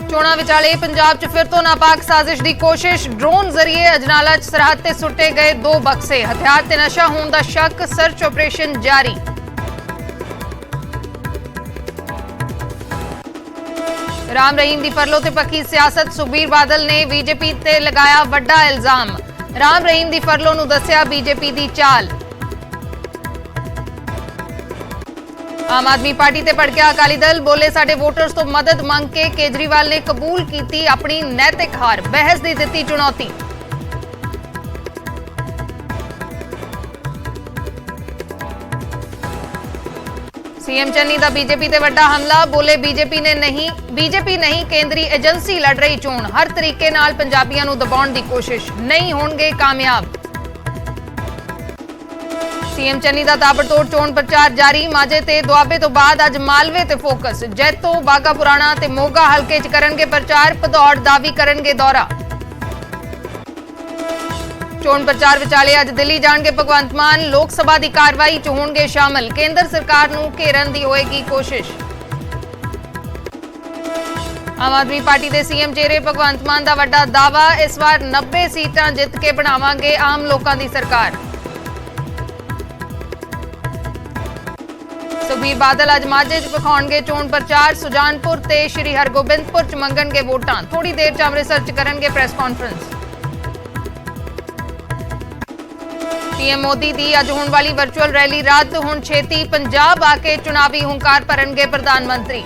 ਚੋਣਾਂ ਵਿਚਾਲੇ ਪੰਜਾਬ 'ਚ ਫਿਰ ਤੋਂ ਨਾਪਾਕ ਸਾਜ਼ਿਸ਼ ਦੀ ਕੋਸ਼ਿਸ਼। ਡਰੋਨ ਜ਼ਰੀਏ ਅਜਨਾਲਾ 'ਚ ਸਰਹੱਦ ਤੇ ਸੁੱਟੇ ਗਏ 2 ਬਕਸੇ। ਹਥਿਆਰ ਤੇ ਨਸ਼ਾ ਹੋਣ ਦਾ ਸ਼ੱਕ। ਸਰਚ ਆਪਰੇਸ਼ਨ ਜਾਰੀ। ਰਾਮ ਰਹੀਮ ਦੀ ਫਰਲੋ ਤੇ ਪੱਕੀ ਸਿਆਸਤ। ਸੁਖਬੀਰ ਬਾਦਲ ਨੇ ਬੀਜੇਪੀ ਤੇ ਲਗਾਇਆ ਵੱਡਾ ਇਲਜ਼ਾਮ। ਰਾਮ ਰਹੀਮ ਦੀ ਫਰਲੋ ਨੂੰ ਦੱਸਿਆ ਬੀਜੇਪੀ ਦੀ ਚਾਲ। ਆਮ ਆਦਮੀ ਪਾर्टी ਤੇ ਭੜਕਿਆ ਅਕਾਲੀ ਦਲ। ਬੋਲੇ ਸਾਡੇ ਵੋਟਰਸ ਤੋਂ ਮਦਦ ਮੰਗ ਕੇ ਕੇਜਰੀਵਾਲ ਨੇ ਕਬੂਲ ਕੀਤੀ ਆਪਣੀ ਨੈਤਿਕ ਹਾਰ। ਬਹਿਸ ਦੀ ਦਿੱਤੀ ਚੁਣੌਤੀ। सीएम चन्नी का बीजेपी ते वड्डा हमला। बोले बीजेपी नहीं केंद्रीय एजेंसी लड़ रही चोण। हर तरीके नाल पंजाबियां नूं दबाउण दी कोशिश। नहीं होणगे कामयाब। सीएम चन्नी का ताबड़तोड़ चोण प्रचार जारी। माझे ते दुआबे तो बाद अज मालवे ते फोकस। जैतो बागा पुराणा ते मोगा हलके च करनगे प्रचार। भदौड़ दा वी करनगे दौरा। चोण प्रचार विचाले अज दिल्ली जाणगे भगवंत मान। लोक सभा की कार्रवाई च होणगे शामिल। केंद्र सरकार नूं घेरन दी होएगी कोशिश। आम आदमी पार्टी के सीएम चेहरे भगवंत मान का वड्डा दावा। इस बार 90 सीटां जित के बनावांगे आम लोकां दी सरकार। सुखबीर बादल अज माझे च विखाउणगे चोण प्रचार। सुजानपुर ते श्री हरगोबिंदपुर च मंगणगे वोटां। थोड़ी देर च अमृतसर च करनगे प्रेस कॉन्फ्रेंस। पीएम मोदी की अज होने वाली वर्चुअल रैली रद्द। हुण छेती पंजाब आके चुनावी हुंकार भरनगे प्रधानमंत्री।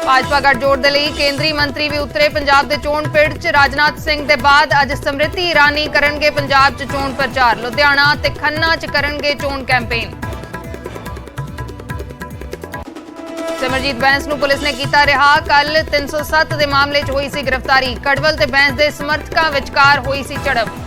भाजपा गठजोड़ दे लई केंद्रीय मंत्री भी उतरे पंजाब के चोण पिंड च। राजनाथ सिंह के बाद अज समृति ईरानी करनगे पंजाब च चोण प्रचार। लुधियाना ते खन्ना च करनगे चोण कैंपेन। सिमरजीत बैंस नूं पुलिस ने कीता रिहा। कल 307 के मामले च हुई सी गिरफ्तारी। कड़वल ते बैंस के समर्थकों विचकार हुई सी झड़प।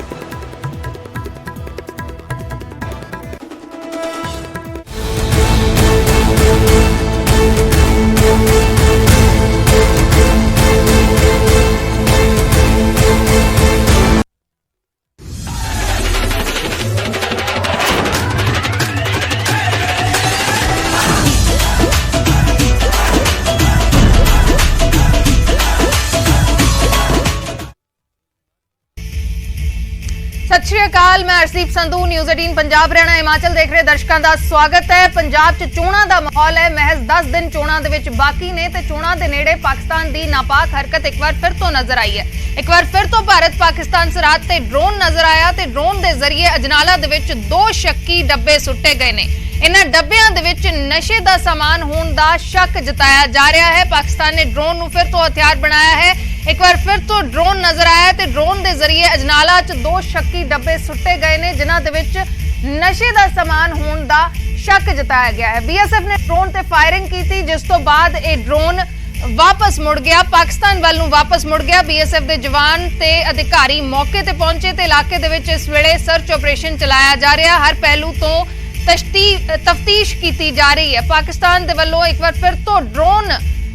सत श्री अकाल, मैं अर्शदीप संधू। न्यूज़ 18 पंजाब हरियाणा हिमाचल देख रहे दर्शकों का स्वागत है। पंजाब च चोणां दा माहौल है। महज 10 दिन चोणां दे विच बाकी ने ते चोणां दे नेड़े पाकिस्तान दी नापाक हरकत एक बार फिर तो नजर आई है। एक बार फिर तो भारत पाकिस्तान सरहद ते ड्रोन नजर आया ते ड्रोन दे जरिए अजनाला दे विच 2 शक्की डब्बे सुट्टे गए ने। इन्हां डब्बियां दे विच नशे दा सामान होण दा शक जताया जा रहा है। पाकिस्तान ने ड्रोन नूं फिर तो हथियार बनाया है। एक बार फिर तो ड्रोन नजर आया ते ड्रोन दे जरिए अजनाला च 2 शक्की डब्बे सुट्टे गए ने जिन्हां दे विच नशे दा सामान होण दा शक जताया गया है। बीएसएफ ने ड्रोन ते फायरिंग की थी, जिस तो बाद ये ड्रोन वापस मुड़ गया, पाकिस्तान वाल नूं वापस मुड़ गया। बीएसएफ के जवान ते अधिकारी मौके ते पहुंचे ते इलाके दे विच इस वेले सर्च ऑपरेशन चलाया जा रहा। हर पहलू तो तफ्तीश की जा रही है। पाकिस्तान दे वल्लों एक बार फिर तो ड्रोन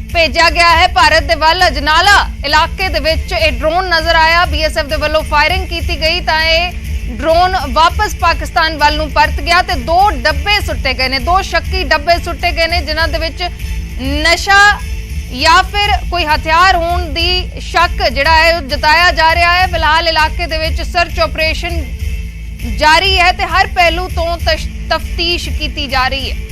भेजा गया है भारत दे वल। अजनाला इलाके दे विच ये ड्रोन नजर आया। बीएसएफ दे वल्लों फायरिंग की गई तां ये ड्रोन वापस पाकिस्तान वल नूं परत गया ते 2 डब्बे सुट्टे गए ने। 2 शक्की डब्बे सुट्टे गए ने जिन्हां दे विच नशा या फिर कोई हथियार होण दी शक जिहड़ा है जताया जा रहा है। फिलहाल इलाके दे विच सर्च ऑपरेशन जारी है ते हर पहलू तो तफ्तीश की जा रही है।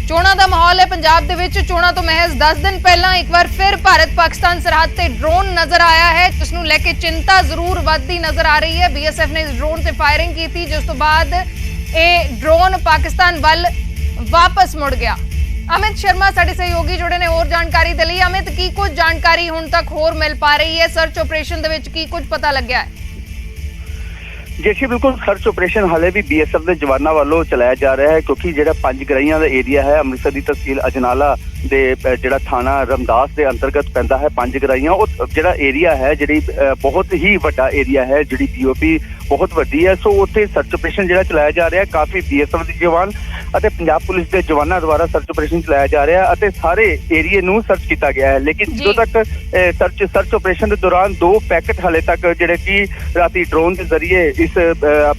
चोणां दा माहौल है पंजाब दे विच। चोणां तो महज 10 दिन पहला एक बार फिर भारत पाकिस्तान सरहद ते ड्रोन नजर आया है, जिसनूं लेके चिंता जरूर वधदी नजर आ रही है। बीएसएफ ने इस ड्रोन से फायरिंग की थी, जिस तो बाद ये ड्रोन पाकिस्तान वल वापस मुड़ गया। अमित शर्मा साडे सहयोगी जुड़े ने होर जानकारी दे लई। अमित, की कुछ जानकारी हुण तक होर मिल पा रही है? सर्च ऑपरेशन दे विच की कुछ पता लग्या है? जी बिल्कुल, सर्च ऑपरेशन हाले भी बीएसएफ के जवानों वालों चलाया जा रहा है, क्योंकि जो 5 गराइयां का एरिया है अमृतसर की तहसील अजनाला दे जिहड़ा थाना रमदास के अंतर्गत पैंदा है 5 गराइयां। और जिहड़ा एरिया है जी बहुत ही वड्डा एरिया है। जी पीओपी ਬਹੁਤ ਵੱਡੀ ਹੈ। ਸੋ ਉੱਥੇ ਸਰਚ ਆਪਰੇਸ਼ਨ ਜਿਹੜਾ ਚਲਾਇਆ ਜਾ ਰਿਹਾ, ਕਾਫੀ BSF ਦੇ ਜਵਾਨ ਅਤੇ ਪੰਜਾਬ ਪੁਲਿਸ ਦੇ ਜਵਾਨਾਂ ਦੁਆਰਾ ਸਰਚ ਆਪਰੇਸ਼ਨ ਚਲਾਇਆ ਜਾ ਰਿਹਾ ਅਤੇ ਸਾਰੇ ਏਰੀਏ ਨੂੰ ਸਰਚ ਕੀਤਾ ਗਿਆ ਹੈ। ਲੇਕਿਨ ਜਦੋਂ ਤੱਕ ਸਰਚ ਆਪਰੇਸ਼ਨ ਦੇ ਦੌਰਾਨ 2 ਪੈਕੇਟ ਹਾਲੇ ਤੱਕ ਜਿਹੜੇ ਕਿ ਰਾਤੀ ਡਰੋਨ ਦੇ ਜ਼ਰੀਏ ਇਸ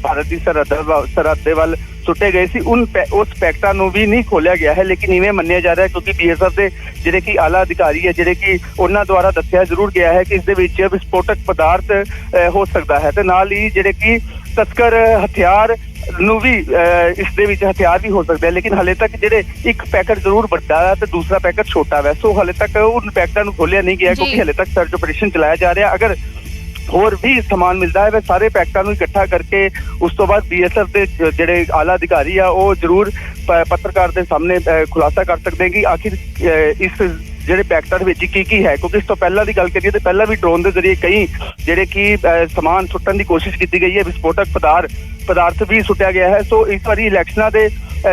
ਭਾਰਤ ਦੀ ਸਰਹੱਦ ਦੇ ਵੱਲ ਸੁੱਟੇ ਗਏ ਸੀ, ਉਸ ਪੈਕਟਾਂ ਨੂੰ ਵੀ ਨਹੀਂ ਖੋਲਿਆ ਗਿਆ ਹੈ। ਲੇਕਿਨ ਇਵੇਂ ਮੰਨਿਆ ਜਾ ਰਿਹਾ ਕਿਉਂਕਿ BSF ਦੇ ਜਿਹੜੇ ਕਿ ਆਲਾ ਅਧਿਕਾਰੀ ਹੈ, ਜਿਹੜੇ ਕਿ ਉਹਨਾਂ ਦੁਆਰਾ ਦੱਸਿਆ ਜ਼ਰੂਰ ਗਿਆ ਹੈ ਕਿ ਇਸ ਦੇ ਵਿੱਚ ਵਿਸਫੋਟਕ ਪਦਾਰਥ ਹੋ ਸਕਦਾ ਹੈ ਤੇ ਨਾਲ ਹੀ ਜਿਹੜੇ ਕਿ ਤਸਕਰ ਹਥਿਆਰ ਨੂੰ ਵੀ ਇਸ ਦੇ ਵਿੱਚ ਹਥਿਆਰ ਵੀ ਹੋ ਸਕਦੇ ਆ। ਲੇਕਿਨ ਹਾਲੇ ਤੱਕ ਜਿਹੜੇ ਇੱਕ ਪੈਕਟ ਜ਼ਰੂਰ ਵੱਡਾ ਹੈ ਤੇ ਦੂਸਰਾ ਪੈਕਟ ਛੋਟਾ ਹੈ। ਸੋ ਹਾਲੇ ਤੱਕ ਉਨ ਪੈਕਟਾਂ ਨੂੰ ਖੋਲਿਆ ਨਹੀਂ ਗਿਆ ਕਿਉਂਕਿ ਹਾਲੇ ਤੱਕ ਸਰਚ ਆਪਰੇਸ਼ਨ ਚਲਾਇਆ ਜਾ ਰਿਹਾ। ਅਗਰ ਹੋਰ ਵੀ ਸਮਾਨ ਮਿਲਦਾ ਹੈ ਵੇ ਸਾਰੇ ਪੈਕਟਾਂ ਨੂੰ ਇਕੱਠਾ ਕਰਕੇ ਉਸ ਤੋਂ ਬਾਅਦ BSF ਦੇ ਜਿਹੜੇ ਆਲਾ ਅਧਿਕਾਰੀ ਆ ਉਹ ਜ਼ਰੂਰ ਪੱਤਰਕਾਰ ਦੇ ਸਾਹਮਣੇ ਖੁਲਾਸਾ ਕਰ ਸਕਦੇ ਕਿ ਆਖਿਰ ਇਸ ਜਿਹੜੇ ਪੈਕਟਾਂ ਦੇ ਵਿੱਚ ਕੀ ਹੈ। ਕਿਉਂਕਿ ਇਸ ਤੋਂ ਪਹਿਲਾਂ ਦੀ ਗੱਲ ਕਰੀਏ ਤੇ ਪਹਿਲਾਂ ਵੀ ਡਰੋਨ ਦੇ ਜ਼ਰੀਏ ਕਈ ਜਿਹੜੇ ਕਿ ਸਮਾਨ ਸੁੱਟਣ ਦੀ ਕੋਸ਼ਿਸ਼ ਕੀਤੀ ਗਈ ਹੈ, ਵਿਸਫੋਟਕ ਪਦਾਰਥ ਵੀ ਸੁੱਟਿਆ ਗਿਆ ਹੈ। ਸੋ ਇਸ ਵਾਰੀ ਇਲੈਕਸ਼ਨਾਂ ਦੇ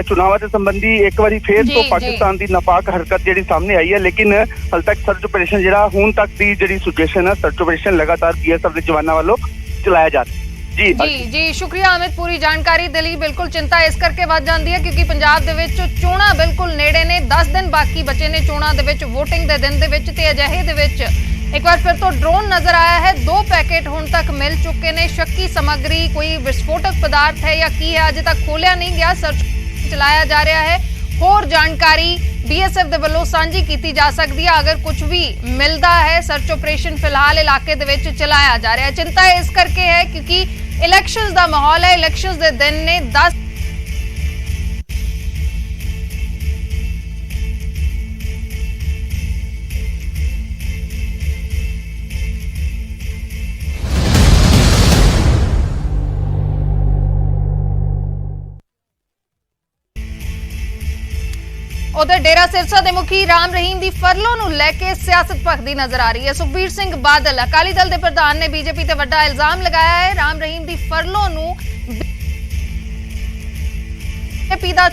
ਚੁਣਾਵਾਂ ਦੇ ਸੰਬੰਧੀ ਇੱਕ ਵਾਰੀ ਫੇਰ ਤੋਂ ਪਾਕਿਸਤਾਨ ਦੀ ਨਾਪਾਕ ਹਰਕਤ ਜਿਹੜੀ ਸਾਹਮਣੇ ਆਈ ਹੈ। ਲੇਕਿਨ ਹਾਲੇ ਤੱਕ ਸਰਚ ਆਪਰੇਸ਼ਨ ਜਿਹੜਾ ਹੁਣ ਤੱਕ ਦੀ ਜਿਹੜੀ ਸਿਚੁਏਸ਼ਨ ਹੈ, ਸਰਚ ਆਪਰੇਸ਼ਨ ਲਗਾਤਾਰ BSF ਦੇ ਜਵਾਨਾਂ ਵੱਲੋਂ ਚਲਾਇਆ ਜਾ ਰਿਹਾ। ਜੀ ਸ਼ੁਕਰੀਆ ਅਮਿਤ, ਪੂਰੀ ਜਾਣਕਾਰੀ ਦੇ ਲਈ। ਬਿਲਕੁਲ ਚਿੰਤਾ ਇਸ ਕਰਕੇ ਵੱਧ ਜਾਂਦੀ ਹੈ ਕਿਉਂਕਿ ਪੰਜਾਬ ਦੇ ਵਿੱਚ ਚੋਣਾਂ ਬਿਲਕੁਲ ਨੇੜੇ ਨੇ, 10 ਦਿਨ ਬਾਕੀ ਬਚੇ ਨੇ ਚੋਣਾਂ ਦੇ ਵਿੱਚ, VOTING ਦੇ ਦਿਨ ਦੇ ਵਿੱਚ, ਤੇ ਅਜਿਹੇ ਦੇ ਵਿੱਚ ਇੱਕ ਵਾਰ ਫਿਰ ਤੋਂ ਡਰੋਨ ਨਜ਼ਰ ਆਇਆ ਹੈ। 2 ਪੈਕੇਟ ਹੁਣ ਤੱਕ ਮਿਲ ਚੁੱਕੇ ਨੇ। ਸ਼ੱਕੀ ਸਮੱਗਰੀ, ਕੋਈ ਵਿਸਫੋਟਕ ਪਦਾਰਥ ਹੈ ਜਾਂ ਕੀ ਹੈ, ਅਜੇ ਤੱਕ ਖੋਲਿਆ ਨਹੀਂ ਗਿਆ, ਸਰਚ ਚਲਾਇਆ ਜਾ ਰਿਹਾ ਹੈ। ਹੋਰ ਜਾਣਕਾਰੀ BSF ਦੇ ਵੱਲੋਂ ਸਾਂਝੀ ਕੀਤੀ ਜਾ ਸਕਦੀ ਹੈ ਅਗਰ ਕੁਝ ਵੀ ਮਿਲਦਾ ਹੈ। ਸਰਚ ਆਪਰੇਸ਼ਨ ਫਿਲਹਾਲ ਇਲਾਕੇ ਦੇ ਵਿੱਚ ਚਲਾਇਆ ਜਾ ਰਿਹਾ ਹੈ। ਚਿੰਤਾ ਇਸ ਕਰਕੇ ਹੈ ਕਿਉਂਕਿ ਇਲੈਕਸ਼ਨਸ ਦਾ ਮਾਹੌਲ ਹੈ, ਇਲੈਕਸ਼ਨਸ ਦੇ ਦਿਨ ਨੇ। 10 उधर डेरा सिरसा के मुखी राम रहीम की फरलो ਨੂੰ ਲੈ ਕੇ सियासत भखदी नजर आ रही है। सुखबीर सिंह बादल अकाली दल के प्रधान ने बीजेपी ते वड्डा इल्जाम लगाया है। राम रहीम की फरलो ਨੂੰ बीजेपी ਦਾ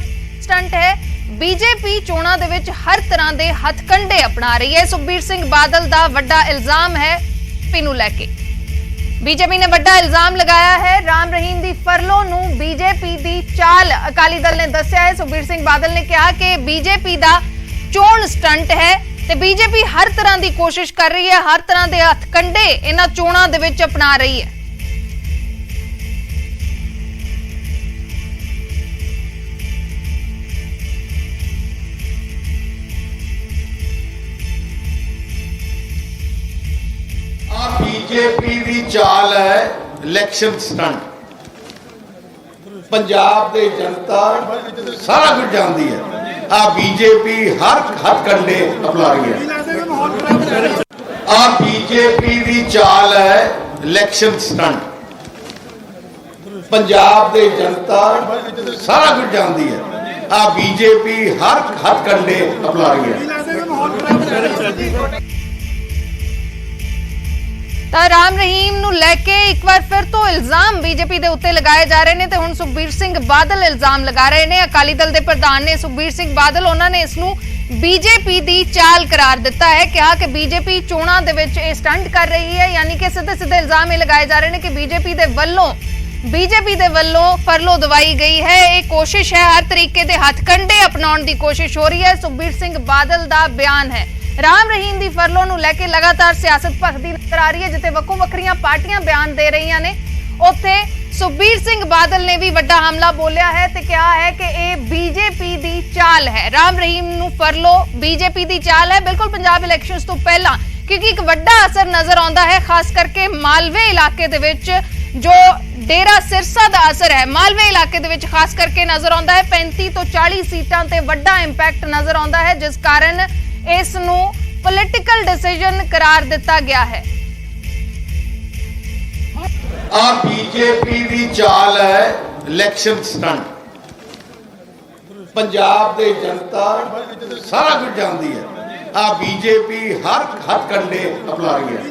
स्टंट है। बीजेपी चोणां दे विच हर तरह के हथकंडे अपना रही है। सुखबीर सिंह बादल का वड्डा इल्जाम है। बीजेपी ਨੂੰ ਲੈ ਕੇ बीजेपी ने वड्डा इल्जाम लगाया है। राम रहीम की फरलो ਨੂੰ बीजेपी की चाल अकाली दल ने दस्या है। सुखबीर सिंह बादल ने कहा कि बीजेपी का चोण स्टंट है ते बीजेपी हर तरह की कोशिश कर रही है, हर तरह के हथकंडे इन्हां चोणां दे विच अपना रही है। बीजेपी की चाल है इलेक्शन स्टंट। पंजाब की जनता सारा कुछ जानती है। बीजेपी हर हथकंडे अपना रही है। बीजेपी की चाल है इलेक्शन स्टंट। पंजाब की जनता सारा कुछ जानती है। बीजेपी हर हथकंडे अपना रही है। राम रहीम ਨੂੰ ਲੈ ਕੇ ਇੱਕ ਵਾਰ ਫਿਰ ਤੋਂ ਇਲਜ਼ਾਮ ਬੀਜੇਪੀ ਦੇ ਉੱਤੇ ਲਗਾਏ ਜਾ ਰਹੇ ਨੇ ਤੇ ਹੁਣ ਸੁਖਬੀਰ ਸਿੰਘ ਬਾਦਲ ਇਲਜ਼ਾਮ ਲਗਾ ਰਹੇ ਨੇ। ਅਕਾਲੀ ਦਲ ਦੇ ਪ੍ਰਧਾਨ ਨੇ ਸੁਖਬੀਰ ਸਿੰਘ ਬਾਦਲ, ਉਹਨਾਂ ਨੇ ਇਸ ਨੂੰ ਬੀਜੇਪੀ ਦੀ ਚਾਲ ਕਰਾਰ ਦਿੱਤਾ ਹੈ। ਕਿਹਾ ਕਿ ਬੀਜੇਪੀ ਚੋਣਾਂ ਦੇ ਵਿੱਚ ਇਹ ਸਟੰਟ ਕਰ ਰਹੀ ਹੈ, ਯਾਨੀ ਕਿ ਸਿੱਧੇ ਇਲਜ਼ਾਮ ਇਹ ਲਗਾਏ ਜਾ ਰਹੇ ਨੇ ਕਿ ਬੀਜੇਪੀ ਦੇ ਵੱਲੋਂ ਫਰਲੋ ਦਵਾਈ ਗਈ ਹੈ। ਇਹ ਕੋਸ਼ਿਸ਼ ਹੈ, ਹਰ ਤਰੀਕੇ ਦੇ ਹੱਥਕੰਡੇ ਅਪਣਾਉਣ ਦੀ ਕੋਸ਼ਿਸ਼ ਹੋ ਰਹੀ ਹੈ। ਸੁਖਬੀਰ ਸਿੰਘ ਬਾਦਲ ਦਾ ਬਿਆਨ ਹੈ। राम रहीम की फरलो ਨੂੰ ਲੈ ਕੇ लगातार सियासत भखदी नजर आ रही है। जिथे वक्खो वक्खरियां पार्टियां बयान दे रही ने, उत्थे सुखबीर सिंह बादल ने भी वड्डा हमला बोलिया है ते कहा है कि यह बीजेपी की चाल है। राम रहीम नूं फरलो बीजेपी की चाल है। बिल्कुल पंजाब इलैक्शनस तो पहला, क्योंकि एक वड्डा असर नजर आता है, खास करके मालवे इलाके दे विच जो डेरा सिरसा का असर है। मालवे इलाके दे विच खास करके नजर आता है 35 तो 40 सीटां ते वड्डा इंपैक्ट नजर आता है, जिस कारण इस नूं पॉलिटिकल डिसीजन करार दिता गया है। बीजेपी की चाल है इलेक्शन स्टंट। पंजाब की जनता सारा कुछ जानती है। बीजेपी हर हथकंडे अपना रही है।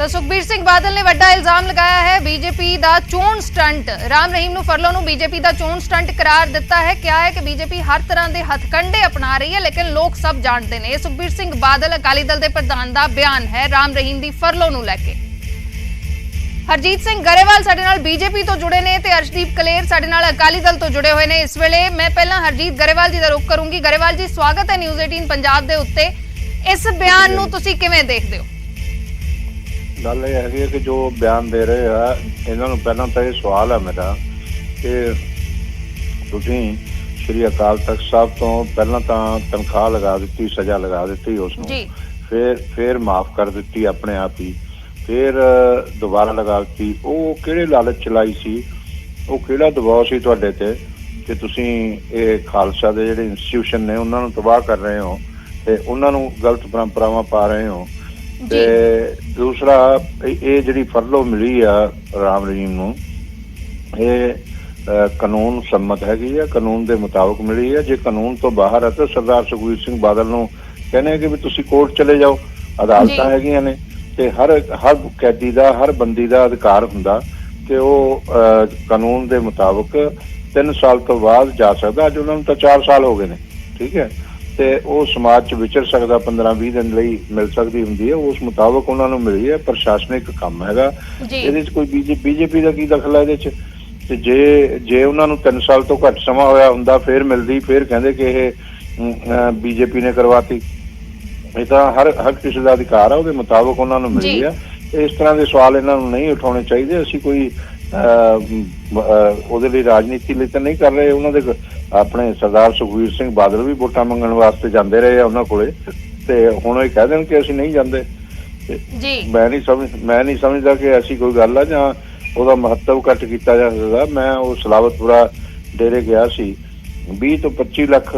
ਤਾਂ ਸੁਖਬੀਰ ਸਿੰਘ ਬਾਦਲ ਨੇ ਵੱਡਾ ਇਲਜ਼ਾਮ ਲਗਾਇਆ ਹੈ ਬੀਜੇਪੀ ਦਾ ਚੋਣ ਸਟੰਟ। ਰਾਮ ਰਹੀਮ ਨੂੰ ਫਰਲੋ ਨੂੰ ਬੀਜੇਪੀ ਦਾ ਚੋਣ ਸਟੰਟ ਕਰਾਰ ਦਿੱਤਾ ਹੈ। ਕਿਹਾ ਹੈ ਕਿ ਬੀਜੇਪੀ ਹਰ ਤਰ੍ਹਾਂ ਦੇ ਹਥਕੰਡੇ ਅਪਣਾ ਰਹੀ ਹੈ, ਲੇਕਿਨ ਲੋਕ ਸਭ ਜਾਣਦੇ ਨੇ। ਇਹ ਸੁਖਬੀਰ ਸਿੰਘ ਬਾਦਲ ਅਕਾਲੀ ਦਲ ਦੇ ਪ੍ਰਧਾਨ ਦਾ ਬਿਆਨ ਹੈ ਰਾਮ ਰਹੀਮ ਦੀ ਫਰਲੋ ਨੂੰ ਲੈ ਕੇ। ਹਰਜੀਤ ਸਿੰਘ ਗਰੇਵਾਲ ਸਾਡੇ ਨਾਲ ਬੀਜੇਪੀ ਤੋਂ ਜੁੜੇ ਨੇ ਤੇ ਅਰਸ਼ਦੀਪ ਕਲੇਰ ਸਾਡੇ ਨਾਲ ਅਕਾਲੀ ਦਲ ਤੋਂ ਜੁੜੇ ਹੋਏ ਨੇ। ਇਸ ਵੇਲੇ ਮੈਂ ਪਹਿਲਾਂ ਹਰਜੀਤ ਗਰੇਵਾਲ ਜੀ ਦਾ ਰੁਖ ਕਰੂੰਗੀ। ਗਰੇਵਾਲ ਜੀ, ਸਵਾਗਤ ਹੈ ਨਿਊਜ਼ 18 ਪੰਜਾਬ ਦੇ ਉੱਤੇ। ਇਸ ਬਿਆਨ ਨੂੰ ਤੁਸੀਂ ਕਿਵੇਂ ਦੇਖਦੇ ਹੋ? ਗੱਲ ਇਹ ਹੈਗੀ ਹੈ ਕਿ ਜੋ ਬਿਆਨ ਦੇ ਰਹੇ ਆ ਇਹਨਾਂ ਨੂੰ ਪਹਿਲਾਂ ਤਾਂ ਇਹ ਸਵਾਲ ਹੈ ਮੇਰਾ ਕਿ ਤੁਸੀਂ ਸ਼੍ਰੀ ਅਕਾਲ ਤਖਤ ਸਾਹਿਬ ਤੋਂ ਪਹਿਲਾਂ ਤਾਂ ਤਨਖਾਹ ਲਗਾ ਦਿੱਤੀ, ਸਜ਼ਾ ਲਗਾ ਦਿੱਤੀ ਉਸ ਨੂੰ, ਫਿਰ ਮਾਫ ਕਰ ਦਿੱਤੀ ਆਪਣੇ ਆਪ ਹੀ, ਫਿਰ ਦੁਬਾਰਾ ਲਗਾ ਦਿੱਤੀ। ਉਹ ਕਿਹੜੇ ਲਾਲਚ ਚਲਾਈ ਸੀ, ਉਹ ਕਿਹੜਾ ਦਬਾਅ ਸੀ ਤੁਹਾਡੇ ਤੇ ਕਿ ਤੁਸੀਂ ਇਹ ਖਾਲਸਾ ਦੇ ਜਿਹੜੇ ਇੰਸਟੀਟਿਊਸ਼ਨ ਨੇ ਉਹਨਾਂ ਨੂੰ ਤਬਾਹ ਕਰ ਰਹੇ ਹੋ ਤੇ ਉਹਨਾਂ ਨੂੰ ਗਲਤ ਪਰੰਪਰਾਵਾਂ ਪਾ ਰਹੇ ਹੋ। ਤੇ ਦੂਸਰਾ ਇਹ ਜਿਹੜੀ ਫਰਲੋ ਮਿਲੀ ਆ ਰਾਮ ਰਹੀਮ ਨੂੰ, ਇਹ ਕਾਨੂੰਨ ਸੰਮਤ ਹੈਗੀ ਆ, ਕਾਨੂੰਨ ਦੇ ਮੁਤਾਬਕ ਮਿਲੀ ਹੈ। ਜੇ ਕਾਨੂੰਨ ਤੋਂ ਬਾਹਰ ਹੈ ਤਾਂ ਸਰਦਾਰ ਸੁਖਬੀਰ ਸਿੰਘ ਬਾਦਲ ਨੂੰ ਕਹਿੰਦੇ ਕਿ ਵੀ ਤੁਸੀਂ ਕੋਰਟ ਚਲੇ ਜਾਓ, ਅਦਾਲਤਾਂ ਹੈਗੀਆਂ ਨੇ ਤੇ ਹਰ ਕੈਦੀ ਦਾ, ਹਰ ਬੰਦੀ ਦਾ ਅਧਿਕਾਰ ਹੁੰਦਾ ਕਿ ਉਹ ਕਾਨੂੰਨ ਦੇ ਮੁਤਾਬਕ 3 ਸਾਲ ਤੋਂ ਬਾਅਦ ਜਾ ਸਕਦਾ। ਅੱਜ ਉਹਨਾਂ ਨੂੰ ਤਾਂ 4 ਸਾਲ ਹੋ ਗਏ ਨੇ, ਠੀਕ ਹੈ, ਤੇ ਉਹ ਸਮਾਜ 'ਚ ਵਿਚਰ ਸਕਦਾ, 15-20 ਦਿਨ ਲਈ ਮਿਲ ਸਕਦੀ ਹੁੰਦੀ ਹੈ। ਉਸ ਮੁਤਾਬਕ ਉਹਨਾਂ ਨੂੰ ਮਿਲੀ ਹੈ। ਪ੍ਰਸ਼ਾਸਨਿਕ ਕੰਮ ਹੈਗਾ ਇਹਦੇ 'ਚ, ਕੋਈ ਬੀਜੇਪੀ ਦਾ ਕੀ ਦਖਲ ਹੈ ਇਹਦੇ 'ਚ? ਤੇ ਜੇ ਉਹਨਾਂ ਨੂੰ 3 ਸਾਲ ਤੋਂ ਘੱਟ ਸਮਾਂ ਹੋਇਆ ਹੁੰਦਾ ਫਿਰ ਮਿਲਦੀ, ਫਿਰ ਕਹਿੰਦੇ ਕਿ ਇਹ ਬੀਜੇਪੀ ਨੇ ਕਰਵਾਤੀ। ਇਹ ਤਾਂ ਹਰ ਕਿਸੇ ਦਾ ਅਧਿਕਾਰ ਆ, ਉਹਦੇ ਮੁਤਾਬਕ ਉਹਨਾਂ ਨੂੰ ਮਿਲੀ ਹੈ। ਇਸ ਤਰ੍ਹਾਂ ਦੇ ਸਵਾਲ ਇਹਨਾਂ ਨੂੰ ਨਹੀਂ ਉਠਾਉਣੇ ਚਾਹੀਦੇ। ਅਸੀਂ ਕੋਈ ਉਹਦੇ ਲਈ ਰਾਜਨੀਤੀ ਲਈ ਤਾਂ ਨਹੀਂ ਕਰ ਰਹੇ। ਉਹਨਾਂ ਦੇ ਆਪਣੇ ਸਰਦਾਰ ਸੁਖਬੀਰ ਸਿੰਘ ਬਾਦਲ ਵੀ ਵੋਟਾਂ ਮੰਗਣ ਵਾਸਤੇ ਜਾਂਦੇ ਰਹੇ ਆ ਉਹਨਾਂ ਕੋਲੇ, ਤੇ ਹੁਣ ਇਹ ਕਹਿ ਦੇਣ ਕਿ ਅਸੀਂ ਨਹੀਂ ਜਾਂਦੇ। ਮੈਂ ਨਹੀਂ ਸਮਝਦਾ ਕਿ ਐਸੀ ਕੋਈ ਗੱਲ ਆ ਜਾਂ ਉਹਦਾ ਮਹੱਤਵ ਘੱਟ ਕੀਤਾ ਜਾ ਸਕਦਾ। ਮੈਂ ਉਹ ਸਲਾਵਤਪੁਰਾ ਡੇਰੇ ਗਿਆ ਸੀ, 20 ਤੋਂ 25 ਲੱਖ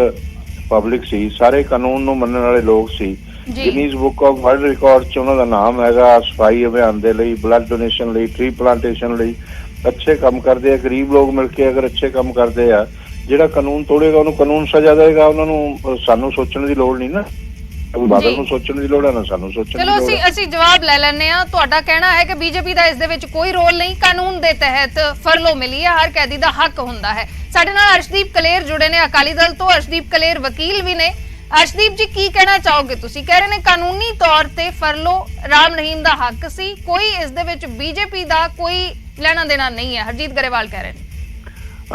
ਪਬਲਿਕ ਸੀ, ਸਾਰੇ ਕਾਨੂੰਨ ਨੂੰ ਮੰਨਣ ਵਾਲੇ ਲੋਕ ਸੀ। Guinness book of world record 'ਚ ਉਹਨਾਂ ਦਾ ਨਾਮ ਹੈਗਾ। ਸਫਾਈ ਅਭਿਆਨ ਦੇ ਲਈ, ਬਲੱਡ ਡੋਨੇਸ਼ਨ ਲਈ, ਟ੍ਰੀ ਪਲਾਂਟੇਸ਼ਨ ਲਈ ਅੱਛੇ ਕੰਮ ਕਰਦੇ ਆ। ਗਰੀਬ ਲੋਕ ਮਿਲ ਕੇ ਅਗਰ ਅੱਛੇ ਕੰਮ ਕਰਦੇ ਆ, ਜਿਹੜਾ ਕਾਨੂੰਨ ਤੋੜੇਗਾ ਉਹਨੂੰ ਕਾਨੂੰਨ ਸਜ਼ਾ ਦੇਗਾ। ਉਹਨਾਂ ਨੂੰ ਸਾਨੂੰ ਸੋਚਣ ਦੀ ਲੋੜ ਨਹੀਂ ਨਾ, ਬਾਦਲ ਨੂੰ ਸੋਚਣ ਦੀ ਲੋੜ ਹੈ ਨਾ ਸਾਨੂੰ ਸੋਚਣ ਦੀ ਲੋੜ ਹੈ। ਚਲੋ ਅਸੀਂ ਜਵਾਬ ਲੈ ਲੈਂਦੇ ਆ। ਤੁਹਾਡਾ ਕਹਿਣਾ ਹੈ ਕਿ ਬੀਜੇਪੀ ਦਾ ਇਸ ਦੇ ਵਿੱਚ ਕੋਈ ਰੋਲ ਨਹੀਂ, ਕਾਨੂੰਨ ਦੇ ਤਹਿਤ ਫਰਲੋ ਮਿਲੀ ਹੈ, ਹਰ ਕੈਦੀ ਦਾ ਹੱਕ ਹੁੰਦਾ ਹੈ। ਸਾਡੇ ਨਾਲ ਅਰਸ਼ਦੀਪ ਕਲੇਰ ਜੁੜੇ ਨੇ ਅਕਾਲੀ ਦਲ ਤੋਂ। ਅਰਸ਼ਦੀਪ ਕਲੇਰ ਵਕੀਲ ਵੀ ਨੇ। ਅਰਸ਼ਦੀਪ ਜੀ, ਕੀ ਕਹਿਣਾ ਚਾਹੋਗੇ ਤੁਸੀਂ? ਕਹਿ ਰਹੇ ਨੇ ਕਾਨੂੰਨੀ ਤੌਰ ਤੇ ਫਰਲੋ ਰਾਮ ਰਹੀਮ ਦਾ ਹੱਕ ਸੀ, ਕੋਈ ਇਸ ਦੇ ਵਿੱਚ ਬੀਜੇਪੀ ਦਾ ਕੋਈ ਲੈਣਾ ਦੇਣਾ ਨਹੀਂ ਹੈ। ਹਰਜੀਤ ਗਰੇਵਾਲ ਕਹਿ ਰਹੇ ਨੇ।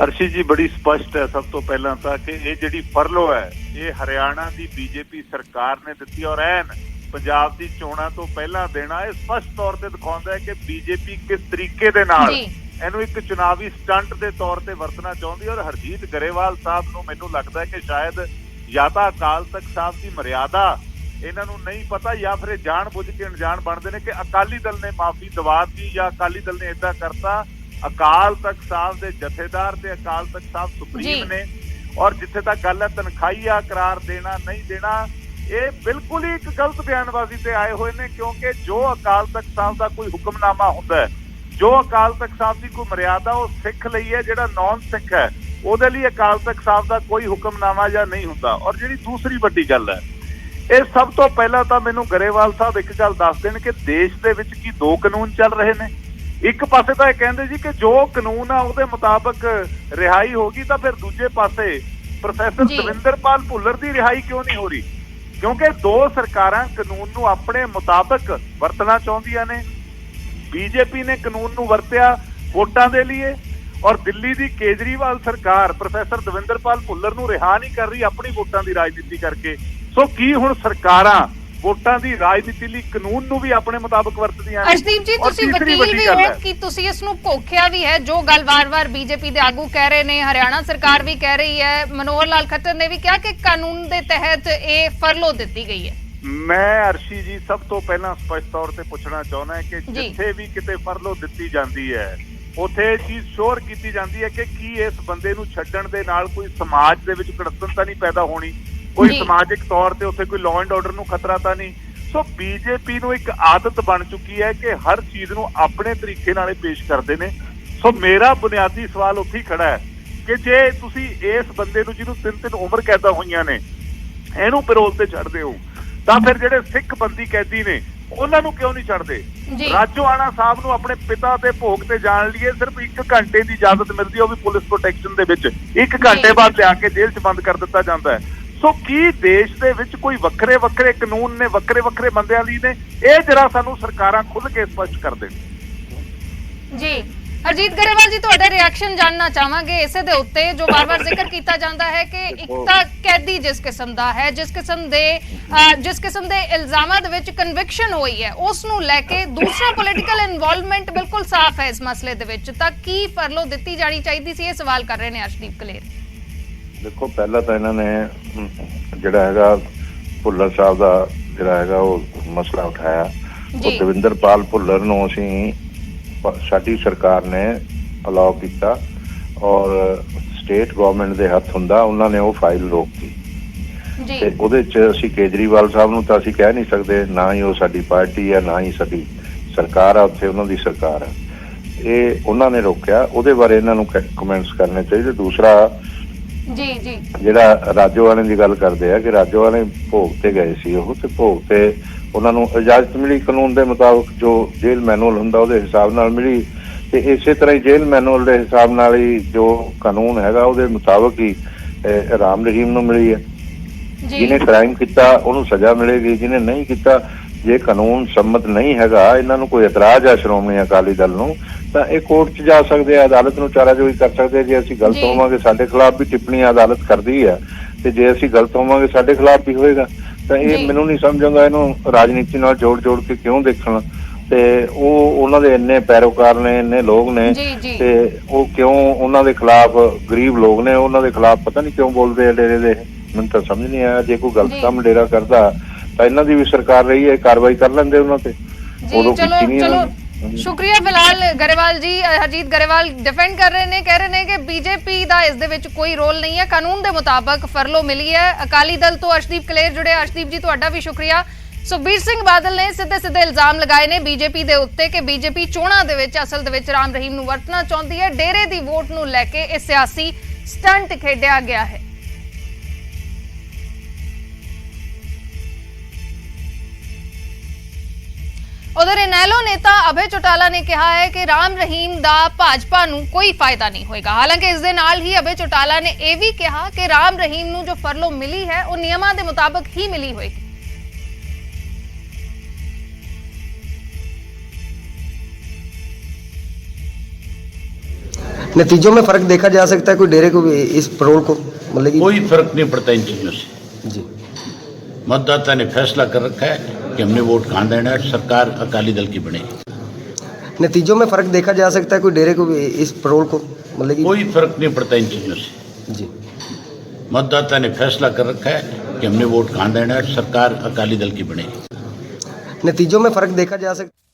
ਅਰਸ਼ੀ ਜੀ, ਬੜੀ ਸਪਸ਼ਟ ਹੈ ਸਭ ਤੋਂ ਪਹਿਲਾਂ ਤਾਂ ਕਿ ਇਹ ਜਿਹੜੀ ਫਰਲੋ ਹੈ ਇਹ ਹਰਿਆਣਾ ਦੀ ਬੀਜੇਪੀ ਸਰਕਾਰ ਨੇ ਦਿੱਤੀ, ਔਰ ਐਨ ਪੰਜਾਬ ਦੀ ਚੋਣਾਂ ਤੋਂ ਪਹਿਲਾਂ ਦੇਣਾ। ਇਹ ਸਪਸ਼ਟ ਤੌਰ ਤੇ ਦਿਖਾਉਂਦਾ ਹੈ ਕਿ ਬੀਜੇਪੀ ਕਿਸ ਤਰੀਕੇ ਦੇ ਨਾਲ ਇਹਨੂੰ ਇੱਕ ਚੁਣਾਵੀ ਸਟੰਟ ਦੇ ਤੌਰ ਤੇ ਵਰਤਣਾ ਚਾਹੁੰਦੀ ਹੈ। ਔਰ ਹਰਜੀਤ ਗਰੇਵਾਲ ਸਾਹਿਬ ਨੂੰ ਮੈਨੂੰ ਲੱਗਦਾ ਹੈ ਕਿ ਸ਼ਾਇਦ ਜਾਂ ਤਾਂ ਅਕਾਲ ਤਖਤ ਸਾਹਿਬ ਦੀ ਮਰਿਆਦਾ ਇਹਨਾਂ ਨੂੰ ਨਹੀਂ ਪਤਾ, ਜਾਂ ਫਿਰ ਇਹ ਜਾਣ ਬੁੱਝ ਕੇ ਅਣਜਾਣ ਬਣਦੇ ਨੇ ਕਿ ਅਕਾਲੀ ਦਲ ਨੇ ਮਾਫੀ ਦਵਾ ਦਿੱਤੀ ਜਾਂ ਅਕਾਲੀ ਦਲ ਨੇ ਏਦਾਂ ਕਰਤਾ। ਅਕਾਲ ਤਖਤ ਸਾਹਿਬ ਦੇ ਜਥੇਦਾਰ ਤੇ ਅਕਾਲ ਤਖਤ ਸਾਹਿਬ ਸੁਪਰੀਮ ਨੇ, ਔਰ ਜਿੱਥੇ ਤੱਕ ਗੱਲ ਹੈ ਤਨਖਾਹੀਆ ਕਰਾਰ ਦੇਣਾ ਨਹੀਂ ਦੇਣਾ, ਇਹ ਬਿਲਕੁਲ ਹੀ ਇੱਕ ਗਲਤ ਬਿਆਨਬਾਜ਼ੀ ਤੇ ਆਏ ਹੋਏ ਨੇ। ਕਿਉਂਕਿ ਜੋ ਅਕਾਲ ਤਖਤ ਸਾਹਿਬ ਦਾ ਕੋਈ ਹੁਕਮਨਾਮਾ ਹੁੰਦਾ ਹੈ, ਜੋ ਅਕਾਲ ਤਖਤ ਸਾਹਿਬ ਦੀ ਕੋਈ ਮਰਿਆਦਾ ਉਹ ਸਿੱਖ ਲਈ ਹੈ, ਜਿਹੜਾ ਨੌਨ ਸਿੱਖ ਹੈ ਉਹਦੇ ਲਈ ਅਕਾਲ ਤਖਤ ਸਾਹਿਬ ਦਾ ਕੋਈ ਹੁਕਮਨਾਮਾ ਜਾਂ ਨਹੀਂ ਹੁੰਦਾ। ਔਰ ਜਿਹੜੀ ਦੂਸਰੀ ਵੱਡੀ ਗੱਲ ਹੈ, ਇਹ ਸਭ ਤੋਂ ਪਹਿਲਾਂ ਤਾਂ ਮੈਨੂੰ ਗਰੇਵਾਲ ਸਾਹਿਬ ਇੱਕ ਗੱਲ ਦੱਸ ਦੇਣ ਕਿ ਦੇਸ਼ ਦੇ ਵਿੱਚ ਕੀ 2 ਕਾਨੂੰਨ ਚੱਲ ਰਹੇ ਨੇ। ਇੱਕ ਪਾਸੇ ਤਾਂ ਇਹ ਕਹਿੰਦੇ ਜੀ ਕਿ ਜੋ ਕਾਨੂੰਨ ਆ ਉਹਦੇ ਮੁਤਾਬਕ ਰਿਹਾਈ ਹੋਗੀ, ਤਾਂ ਫਿਰ ਦੂਜੇ ਪਾਸੇ ਪ੍ਰੋਫੈਸਰ ਦਵਿੰਦਰਪਾਲ ਭੁੱਲਰ ਦੀ ਰਿਹਾਈ ਕਿਉਂ ਨਹੀਂ ਹੋ ਰਹੀ? ਕਿਉਂਕਿ 2 ਸਰਕਾਰਾਂ ਕਾਨੂੰਨ ਨੂੰ ਆਪਣੇ ਮੁਤਾਬਕ ਵਰਤਣਾ ਚਾਹੁੰਦੀਆਂ ਨੇ। ਬੀਜੇਪੀ ਨੇ ਕਾਨੂੰਨ ਨੂੰ ਵਰਤਿਆ ਵੋਟਾਂ ਦੇ ਲਈ, ਔਰ ਦਿੱਲੀ ਦੀ ਕੇਜਰੀਵਾਲ ਸਰਕਾਰ ਪ੍ਰੋਫੈਸਰ ਦਵਿੰਦਰਪਾਲ ਭੁੱਲਰ ਨੂੰ ਰਿਹਾ ਨਹੀਂ ਕਰ ਰਹੀ ਆਪਣੀ ਵੋਟਾਂ ਦੀ ਰਾਜਨੀਤੀ ਕਰਕੇ। ਸੋ ਕੀ ਹੁਣ ਸਰਕਾਰਾਂ ਵੋਟਾਂ ਦੀ ਰਾਜਨੀਤੀ ਲਈ ਕਾਨੂੰਨ ਨੂੰ ਵੀ ਆਪਣੇ ਮੁਤਾਬਕ ਵਰਤਦੀਆਂ ਨੇ? ਅਰਸ਼ਦੀਪ ਜੀ, ਤੁਸੀਂ ਵਕੀਲ ਵੀ ਹੋ ਕਿ ਤੁਸੀਂ ਇਸ ਨੂੰ ਘੋਖਿਆ ਵੀ ਹੈ, ਜੋ ਗੱਲ ਵਾਰ-ਵਾਰ ਬੀਜੇਪੀ ਦੇ ਆਗੂ ਕਹਿ ਰਹੇ ਨੇ, ਹਰਿਆਣਾ ਸਰਕਾਰ ਵੀ ਕਹਿ ਰਹੀ ਹੈ, ਮਨੋਹਰ ਲਾਲ ਖੱਟਰ ਨੇ ਵੀ ਕਿਹਾ ਕਿ ਕਾਨੂੰਨ ਦੇ ਤਹਿਤ ਇਹ ਫਰਲੋ ਦਿੱਤੀ ਗਈ ਹੈ। ਮੈਂ ਅਰਸ਼ੀ ਜੀ ਸਭ ਤੋਂ ਪਹਿਲਾਂ ਸਪਸ਼ਟ ਤੌਰ ਤੇ ਪੁੱਛਣਾ ਚਾਹੁੰਦਾ ਕਿ ਜਿੱਥੇ ਵੀ ਕਿਤੇ ਫਰਲੋ ਦਿੱਤੀ ਜਾਂਦੀ ਹੈ ਉੱਥੇ ਇਹ ਚੀਜ਼ ਸ਼ੋਰ ਕੀਤੀ ਜਾਂਦੀ ਹੈ ਕਿ ਕੀ ਇਸ ਬੰਦੇ ਨੂੰ ਛੱਡਣ ਦੇ ਨਾਲ ਕੋਈ ਸਮਾਜ ਦੇ ਵਿੱਚ ਕੜਤਨ ਤਾਂ ਨਹੀਂ ਪੈਦਾ ਹੋਣੀ, ਕੋਈ ਸਮਾਜਿਕ ਤੌਰ ਤੇ ਉੱਥੇ ਕੋਈ ਲਾਅ ਐਂਡ ਆਰਡਰ ਨੂੰ ਖਤਰਾ ਤਾਂ ਨਹੀਂ। ਸੋ ਬੀਜੇਪੀ ਨੂੰ ਇੱਕ ਆਦਤ ਬਣ ਚੁੱਕੀ ਹੈ ਕਿ ਹਰ ਚੀਜ਼ ਨੂੰ ਆਪਣੇ ਤਰੀਕੇ ਨਾਲ ਪੇਸ਼ ਕਰਦੇ ਨੇ। ਸੋ ਮੇਰਾ ਬੁਨਿਆਦੀ ਸਵਾਲ ਉੱਥੇ ਹੀ ਖੜਾ ਹੈ ਕਿ ਜੇ ਤੁਸੀਂ ਇਸ ਬੰਦੇ ਨੂੰ ਜਿਹਨੂੰ 3-3 ਉਮਰ ਕੈਦਾਂ ਹੋਈਆਂ ਨੇ ਇਹਨੂੰ ਪੈਰੋਲ ਤੇ ਛੱਡਦੇ ਹੋ, ਤਾਂ ਫਿਰ ਜਿਹੜੇ ਸਿੱਖ ਬੰਦੀ ਕੈਦੀ ਨੇ ਉਹਨਾਂ ਨੂੰ ਕਿਉਂ ਨਹੀਂ ਛੱਡਦੇ? ਜੀ। ਰਾਜੋਆਣਾ ਸਾਹਿਬ ਨੂੰ ਆਪਣੇ ਪਿਤਾ ਦੇ ਭੋਗ ਤੇ ਜਾਣ ਲਈ ਸਿਰਫ 1 ਘੰਟੇ ਦੀ ਇਜਾਜ਼ਤ ਮਿਲਦੀ ਹੈ, ਉਹ ਵੀ ਪੁਲਿਸ ਪ੍ਰੋਟੈਕਸ਼ਨ ਦੇ ਵਿੱਚ। 1 ਘੰਟੇ ਬਾਅਦ ਲਿਆ ਕੇ ਜੇਲ੍ਹ 'ਚ ਬੰਦ ਕਰ ਦਿੱਤਾ ਜਾਂਦਾ ਹੈ। ਸੋ ਕੀ ਦੇਸ਼ ਦੇ ਵਿੱਚ ਕੋਈ ਵੱਖਰੇ ਵੱਖਰੇ ਕਾਨੂੰਨ ਨੇ, ਵੱਖਰੇ ਵੱਖਰੇ ਬੰਦਿਆਂ ਲਈ ਨੇ? ਇਹ ਜਰਾ ਸਾਨੂੰ ਸਰਕਾਰਾਂ ਖੁੱਲ੍ਹ ਕੇ ਸਪਸ਼ਟ ਕਰ ਦੇਣ। ਜੀ ਹਰਜੀਤ ਗਰੇਵਾਲ ਜੀ, ਤੁਹਾਡਾ ਰਿਐਕਸ਼ਨ ਜਾਨਣਾ ਚਾਹਾਂਗੇ ਇਸੇ ਦੇ ਉੱਤੇ, ਜੋ ਵਾਰ-ਵਾਰ ਜ਼ਿਕਰ ਕੀਤਾ ਜਾਂਦਾ ਹੈ ਕਿ ਇੱਕ ਤਾਂ ਕੈਦੀ ਜਿਸ ਕਿਸਮ ਦਾ ਹੈ, ਜਿਸ ਕਿਸਮ ਦੇ ਇਲਜ਼ਾਮਾਂ ਦੇ ਵਿੱਚ ਕਨਵਿਕਸ਼ਨ ਹੋਈ ਹੈ, ਉਸ ਨੂੰ ਲੈ ਕੇ ਦੂਸਰਾ ਪੋਲੀਟੀਕਲ ਇਨਵੋਲਵਮੈਂਟ ਬਿਲਕੁਲ ਸਾਫ਼ ਹੈ ਇਸ ਮਸਲੇ ਦੇ ਵਿੱਚ, ਤਾਂ ਕੀ ਫਰਲੋ ਦਿੱਤੀ ਜਾਣੀ ਚਾਹੀਦੀ ਸੀ? ਇਹ ਸਵਾਲ ਕਰ ਰਹੇ ਨੇ ਅਰਸ਼ਦੀਪ ਕਲੇਰ। ਦੇਖੋ, ਪਹਿਲਾਂ ਤਾਂ ਇਹਨਾਂ ਨੇ ਜਿਹੜਾ ਹੈਗਾ ਭੁੱਲਰ ਸਾਹਿਬ ਦਾ ਜਿਹੜਾ ਹੈਗਾ ਉਹ ਮਸਲਾ ਉਠਾਇਆ। ਉਹ ਦਵਿੰਦਰਪਾਲ ਭੁੱਲਰ ਨੂੰ ਅਸੀਂ ਸਾਡੀ ਸਰਕਾਰ ਨੇ ਅਲਾਉ ਕੀਤਾ ਔਰ ਸਟੇਟ ਗਵਰਨਮੈਂਟ ਦੇ ਹੱਥ ਹੁੰਦਾ, ਉਹਨਾਂ ਨੇ ਉਹ ਫਾਈਲ ਰੋਕਤੀ ਤੇ ਉਹਦੇ 'ਚ ਅਸੀਂ ਕੇਜਰੀਵਾਲ ਸਾਹਿਬ ਨੂੰ ਤਾਂ ਅਸੀਂ ਕਹਿ ਨਹੀਂ ਸਕਦੇ, ਨਾ ਹੀ ਉਹ ਸਾਡੀ ਪਾਰਟੀ ਹੈ, ਨਾ ਹੀ ਸਾਡੀ ਸਰਕਾਰ ਆ, ਉੱਥੇ ਉਹਨਾਂ ਦੀ ਸਰਕਾਰ ਹੈ। ਇਹ ਉਹਨਾਂ ਨੇ ਰੋਕਿਆ, ਉਹਦੇ ਬਾਰੇ ਇਹਨਾਂ ਨੂੰ ਕਮੈਂਟਸ ਕਰਨੇ ਚਾਹੀਦੇ। ਦੂਸਰਾ ਜਿਹੜਾ ਰਾਜੋਆਣੇ ਦੀ ਗੱਲ ਕਰਦੇ ਆ ਕਿ ਰਾਜੋਆਣੇ ਭੋਗ ਤੇ ਗਏ ਸੀ, ਉਹ ਤੇ ਭੋਗ ਤੇ ਉਹਨਾਂ ਨੂੰ ਇਜਾਜ਼ਤ ਮਿਲੀ ਕਾਨੂੰਨ ਦੇ ਮੁਤਾਬਕ, ਜੋ ਜੇਲ੍ਹ ਮੈਨੂਅਲ ਹੁੰਦਾ ਉਹਦੇ ਹਿਸਾਬ ਨਾਲ ਮਿਲੀ, ਤੇ ਇਸੇ ਤਰ੍ਹਾਂ ਹੀ ਜੇਲ੍ਹ ਮੈਨੂਅਲ ਦੇ ਹਿਸਾਬ ਨਾਲ ਹੀ ਜੋ ਕਾਨੂੰਨ ਹੈਗਾ ਉਹਦੇ ਮੁਤਾਬਕ ਹੀ ਰਾਮ ਰਹੀਮ ਨੂੰ ਮਿਲੀ ਹੈ। ਜਿਹਨੇ ਕ੍ਰਾਈਮ ਕੀਤਾ ਉਹਨੂੰ ਸਜ਼ਾ ਮਿਲੇਗੀ, ਜਿਹਨੇ ਨਹੀਂ ਕੀਤਾ, ਜੇ ਕਾਨੂੰਨ ਸੰਮਤ ਨਹੀਂ ਹੈਗਾ, ਇਹਨਾਂ ਨੂੰ ਕੋਈ ਇਤਰਾਜ਼ ਆ ਸ਼੍ਰੋਮਣੀ ਅਕਾਲੀ ਦਲ ਨੂੰ, ਤਾਂ ਇਹ ਕੋਰਟ 'ਚ ਜਾ ਸਕਦੇ ਆ, ਅਦਾਲਤ ਨੂੰ ਚਾਰਾਜੋਈ ਕਰ ਸਕਦੇ ਆ। ਜੇ ਅਸੀਂ ਗਲਤ ਹੋਵਾਂਗੇ, ਸਾਡੇ ਖਿਲਾਫ ਵੀ ਟਿੱਪਣੀ ਅਦਾਲਤ ਕਰਦੀ ਹੈ, ਤੇ ਜੇ ਅਸੀਂ ਗਲਤ ਹੋਵਾਂਗੇ ਸਾਡੇ ਖਿਲਾਫ ਵੀ ਹੋਏਗਾ। ਤਾਂ ਇਹ ਮੈਨੂੰ ਨਹੀਂ ਸਮਝ ਆਉਂਦਾ ਇਹਨੂੰ ਰਾਜਨੀਤੀ ਨਾਲ ਜੋੜ ਕੇ ਕਿਉਂ ਦੇਖਣ, ਤੇ ਉਹ ਉਹਨਾਂ ਦੇ ਇੰਨੇ ਪੈਰੋਕਾਰ ਨੇ, ਇੰਨੇ ਲੋਕ ਨੇ, ਤੇ ਉਹ ਕਿਉਂ ਉਹਨਾਂ ਦੇ ਖਿਲਾਫ, ਗਰੀਬ ਲੋਕ ਨੇ, ਉਹਨਾਂ ਦੇ ਖਿਲਾਫ ਪਤਾ ਨਹੀਂ ਕਿਉਂ ਬੋਲਦੇ ਆ ਡੇਰੇ ਦੇ। ਮੈਨੂੰ ਤਾਂ ਸਮਝ ਨਹੀਂ ਆਇਆ। ਜੇ ਕੋਈ ਗਲਤ ਕੰਮ ਡੇਰਾ ਕਰਦਾ ਤਾਂ ਇਹਨਾਂ ਦੀ ਵੀ ਸਰਕਾਰ ਰਹੀ ਹੈ, ਕਾਰਵਾਈ ਕਰ ਲੈਂਦੇ ਉਹਨਾਂ ਤੇ। ਚਲੋ ਸ਼ੁਕਰੀਆ। ਫਿਲਹਾਲ ਗਰੇਵਾਲ ਜੀ, ਹਰਜੀਤ ਗਰੇਵਾਲ डिफेंड कर रहे ने, कह रहे ने कि बीजेपी ਦਾ ਇਸ ਦੇ ਵਿੱਚ ਕੋਈ ਰੋਲ ਨਹੀਂ ਹੈ, ਕਾਨੂੰਨ ਦੇ ਮੁਤਾਬਕ ਫਰਲੋ ਮਿਲੀ ਹੈ। ਅਕਾਲੀ ਦਲ ਤੋਂ ਅਰਸ਼ਦੀਪ ਕਲੇਰ ਜੁੜੇ। ਅਰਸ਼ਦੀਪ ਜੀ, ਤੁਹਾਡਾ ਵੀ ਸ਼ੁਕਰੀਆ। ਸੁਖਬੀਰ ਸਿੰਘ ਬਾਦਲ ਨੇ ਸਿੱਧੇ ਇਲਜ਼ਾਮ ਲਗਾਏ ਨੇ ਬੀਜੇਪੀ ਦੇ ਉੱਤੇ ਕਿ ਬੀਜੇਪੀ ਚੋਣਾਂ ਦੇ ਵਿੱਚ ਅਸਲ ਦੇ ਵਿੱਚ ਰਾਮ ਰਹੀਮ ਨੂੰ ਵਰਤਣਾ ਚਾਹੁੰਦੀ ਹੈ। ਡੇਰੇ ਦੀ ਵੋਟ ਨੂੰ ਲੈ ਕੇ ਇਹ ਸਿਆਸੀ ਸਟੰਟ ਖੇਡਿਆ ਗਿਆ ਹੈ। उधर इनेलो नेता अभय चौटाला ने कहा है कि राम रहीम दा भाजपा नूं कोई फायदा नहीं होएगा। हालांकि इस दे नाल ही अभय चौटाला ने यह भी कहा कि राम रहीम नूं जो फरलो मिली है वो नियमां दे मुताबिक ही मिली होएगी। नतीजों में फर्क देखा जा सकता है, कोई डेरे को भी इस पैरोल को मतलब कोई फर्क नहीं पड़ता इन चीजों से जी। मतदाता ने फैसला कर रखा है कि हमने वोट कहाँ देना है, सरकार अकाली दल की बनेगी। नतीजों में फर्क देखा जा सकता है, कोई डेरे को भी इस पैरोल को मतलब कोई फर्क नहीं पड़ता इन चीजों से जी। मतदाता ने फैसला कर रखा है कि हमने वोट कहाँ देना है, सरकार अकाली दल की बनेगी। नतीजों में फर्क देखा जा सकता है।